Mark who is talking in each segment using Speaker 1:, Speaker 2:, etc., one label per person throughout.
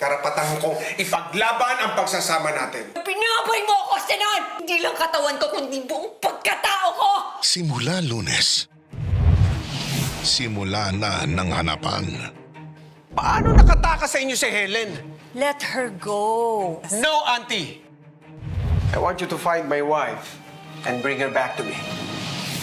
Speaker 1: karapatan kong ipaglaban ang pagsasama natin.
Speaker 2: Pinapay mo ako, Senon! Hindi lang katawan ko, kundi buong pagkatao ko!
Speaker 3: Simula Lunes, simula na ng hanapan.
Speaker 1: Paano nakatakas sa inyo si Helen?
Speaker 2: Let her go.
Speaker 1: No, Auntie! I want you to find my wife and bring her back to me.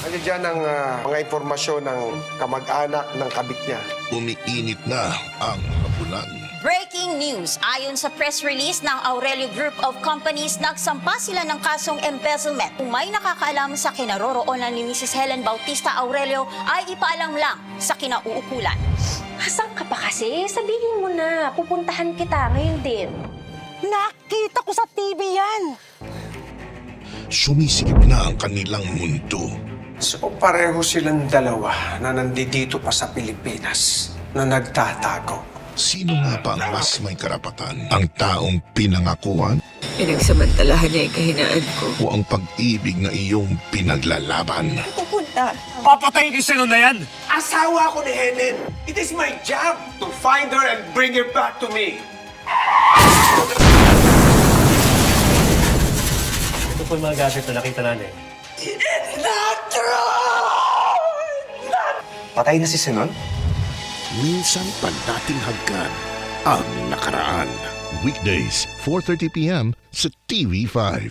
Speaker 1: Ano dyan ang mga informasyon ng kamag-anak ng kabit niya?
Speaker 3: Umiinit na ang hapunan.
Speaker 4: Breaking news! Ayon sa press release ng Aurelio Group of Companies, nagsampa sila ng kasong embezzlement. Kung may nakakaalam sa kinaroroonan ni Mrs. Helen Bautista Aurelio, ay ipaalam lang sa kinauukulan.
Speaker 5: Asan ka pa kasi? Sabihin mo na, pupuntahan kita ngayon din.
Speaker 2: Nakita ko sa TV yan!
Speaker 3: Sumisikip na ang kanilang mundo.
Speaker 1: So pareho silang dalawa na nandito pa sa Pilipinas na nagtatago.
Speaker 3: Sino nga ba ang mas may karapatan? Ang taong pinangakuan
Speaker 2: Pinagsamantalahan niya yung kahinaan ko.
Speaker 3: o ang pag-ibig na iyong pinaglalaban?
Speaker 2: Pupunta.
Speaker 1: Papatayin kay Senon na yan! Asawa ko ni Helen! It is my job to find her and bring her back to me!
Speaker 6: Ito po yung mga gadget na nakita namin.
Speaker 1: Patay na si Senon?
Speaker 3: Minsan pa dating hagkan ang nakaraan. Weekdays, 4:30 p.m. sa TV5.